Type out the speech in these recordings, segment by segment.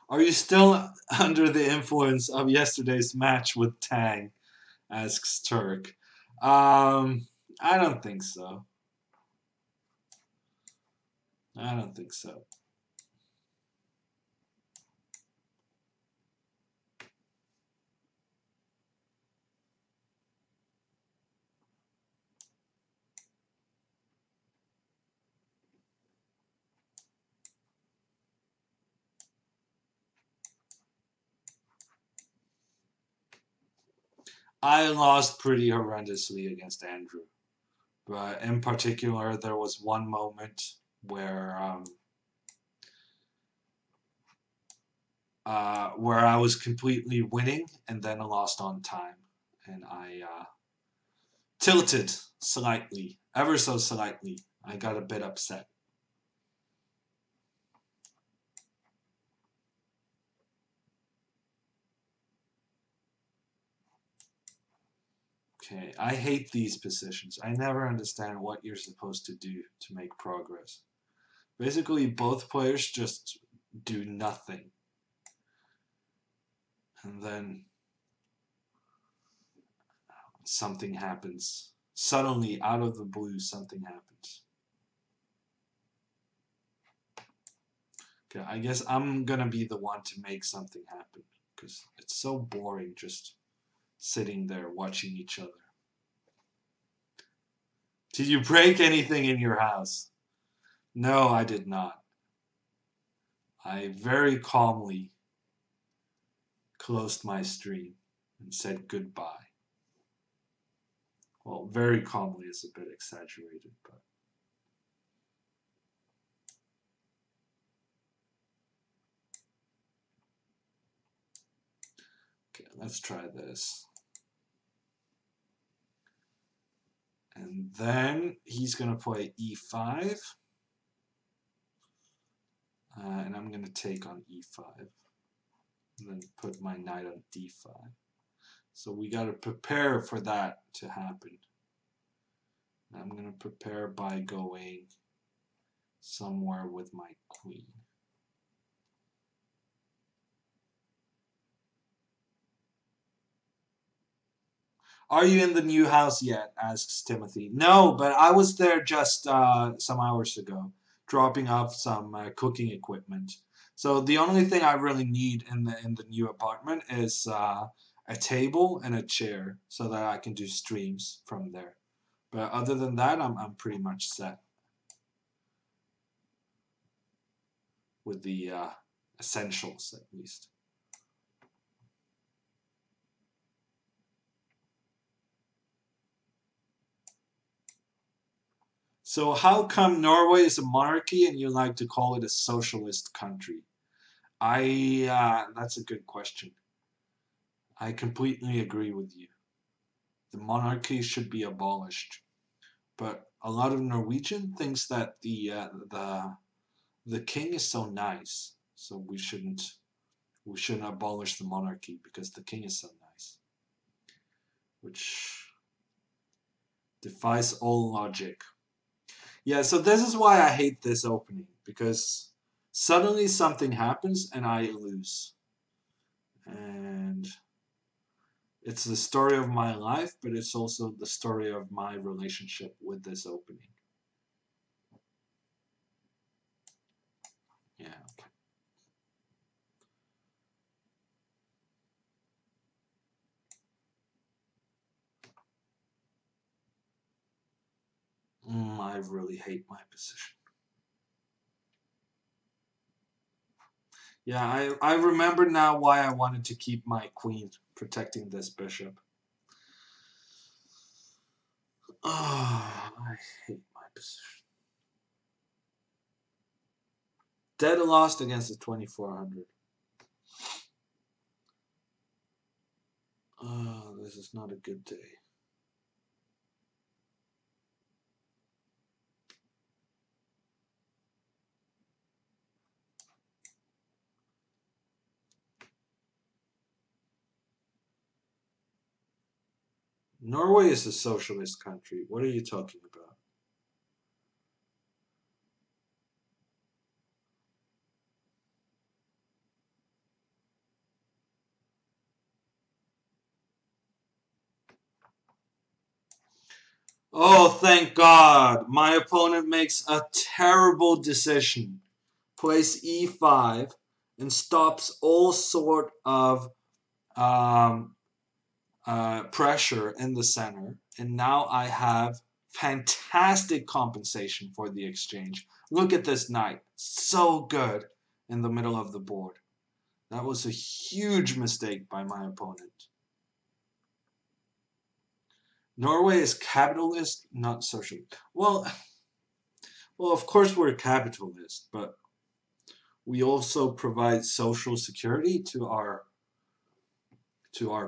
Are you still under the influence of yesterday's match with Tang? Asks Turk. I don't think so. I don't think so. I lost pretty horrendously against Andrew. But in particular, there was one moment where I was completely winning and then I lost on time, and I tilted slightly, ever so slightly. I got a bit upset. Okay, I hate these positions. I never understand what you're supposed to do to make progress. Basically, both players just do nothing, and then something happens. Suddenly, out of the blue, something happens. Okay, I guess I'm gonna be the one to make something happen because it's so boring just sitting there watching each other. Did you break anything in your house? No, I did not. I very calmly closed my stream and said goodbye. Well, very calmly is a bit exaggerated, but okay, let's try this. And then he's going to play e5. And I'm going to take on e5. And then put my knight on d5. So we got to prepare for that to happen. I'm going to prepare by going somewhere with my queen. Are you in the new house yet? Asks Timothy. No, but I was there just some hours ago, dropping off some cooking equipment. So the only thing I really need in the new apartment is a table and a chair, so that I can do streams from there. But other than that, I'm pretty much set with the essentials at least. So how come Norway is a monarchy and you like to call it a socialist country? That's a good question. I completely agree with you. The monarchy should be abolished, but a lot of Norwegian thinks that the king is so nice, so we shouldn't abolish the monarchy because the king is so nice, which defies all logic. Yeah, so this is why I hate this opening because suddenly something happens and I lose, and it's the story of my life, but it's also the story of my relationship with this opening. Yeah. I really hate my position. Yeah, I remember now why I wanted to keep my queen protecting this bishop. Oh, I hate my position. Dead lost against the 2400. Oh, this is not a good day. Norway is a socialist country. What are you talking about? Oh, thank God. My opponent makes a terrible decision. Plays e5 and stops all sort of um, pressure in the center. And now I have fantastic compensation for the exchange. Look at this knight. So good in the middle of the board. That was a huge mistake by my opponent. Norway is capitalist, not socialist. Well, of course we're capitalist, but we also provide social security to our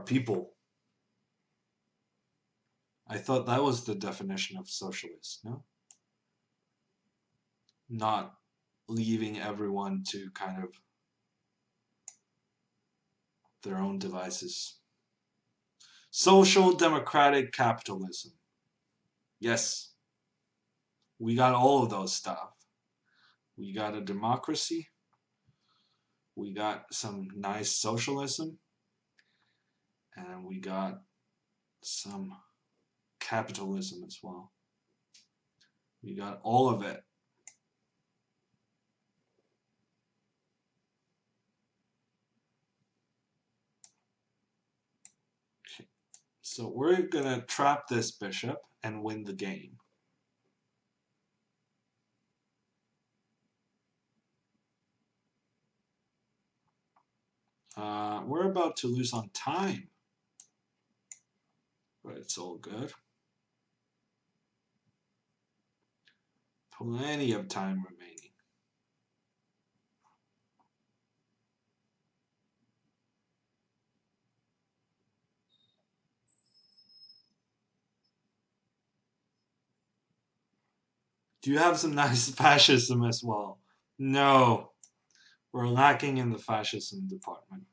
people. I thought that was the definition of socialist, no? Not leaving everyone to kind of their own devices. Social democratic capitalism. Yes, we got all of those stuff. We got a democracy. We got some nice socialism. And we got some capitalism as well. We got all of it. Okay. So we're gonna trap this bishop and win the game. We're about to lose on time, but it's all good. Plenty of time remaining. Do you have some nice fascism as well? No, we're lacking in the fascism department.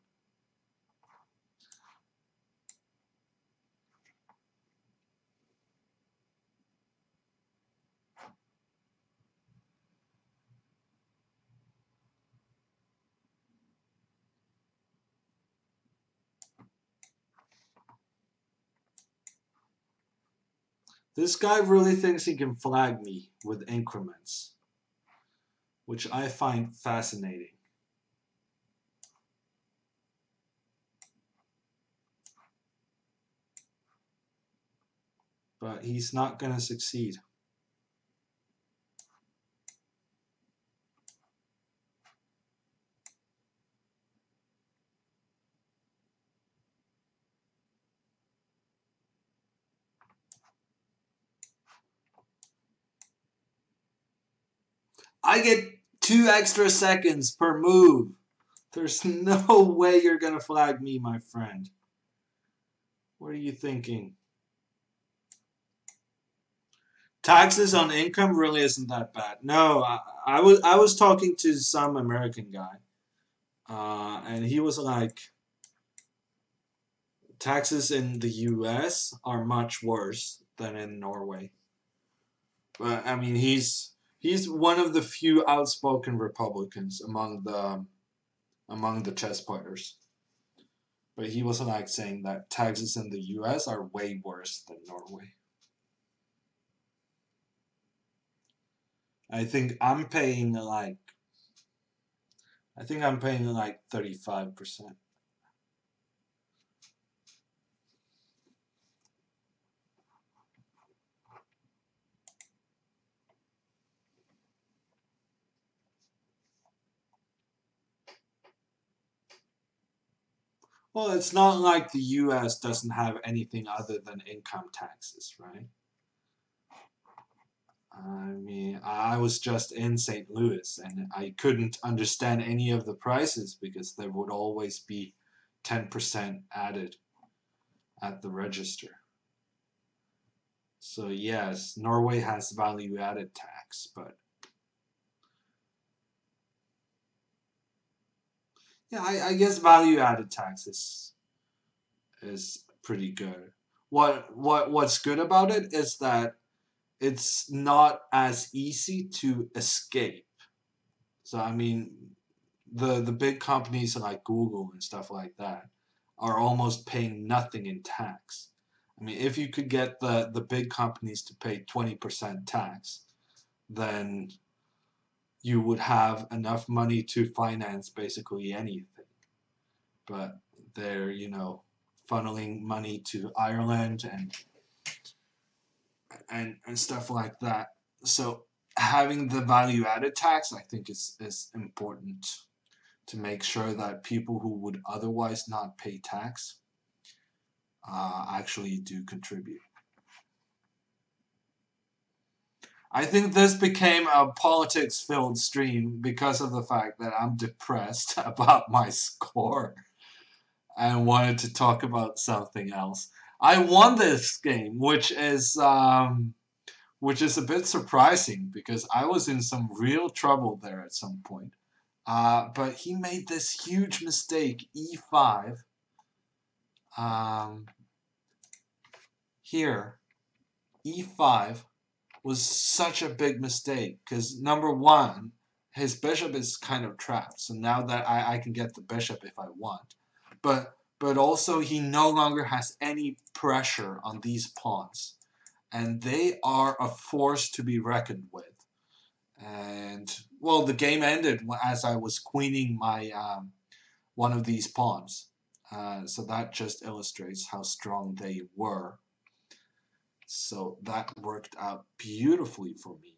This guy really thinks he can flag me with increments, which I find fascinating. But he's not going to succeed. I get 2 extra seconds per move. There's no way you're going to flag me, my friend. What are you thinking? Taxes on income really isn't that bad. No, I was talking to some American guy, and he was like, taxes in the U.S. are much worse than in Norway. But I mean, he's one of the few outspoken Republicans among the chess players. But he was like saying that taxes in the U.S. are way worse than Norway. I think I'm paying like I think I'm paying like 35%. Well, it's not like the US doesn't have anything other than income taxes, right? I mean, I was just in St. Louis and I couldn't understand any of the prices because there would always be 10% added at the register. So, yes, Norway has value added tax, but yeah, I guess value added tax is pretty good. What's good about it is that it's not as easy to escape. So I mean, the big companies like Google and stuff like that are almost paying nothing in tax. I mean, if you could get the big companies to pay 20% tax, then you would have enough money to finance basically anything. But they're, funneling money to Ireland and stuff like that. So having the value added tax, I think, is important to make sure that people who would otherwise not pay tax actually do contribute. I think this became a politics filled stream because of the fact that I'm depressed about my score and wanted to talk about something else. I won this game, which is a bit surprising because I was in some real trouble there at some point. But he made this huge mistake, e5. Um, Here, e5 was such a big mistake because number one, his bishop is kind of trapped. So now that I can get the bishop if I want, but also he no longer has any pressure on these pawns, and they are a force to be reckoned with. And well, the game ended as I was queening my one of these pawns. So that just illustrates how strong they were. So that worked out beautifully for me.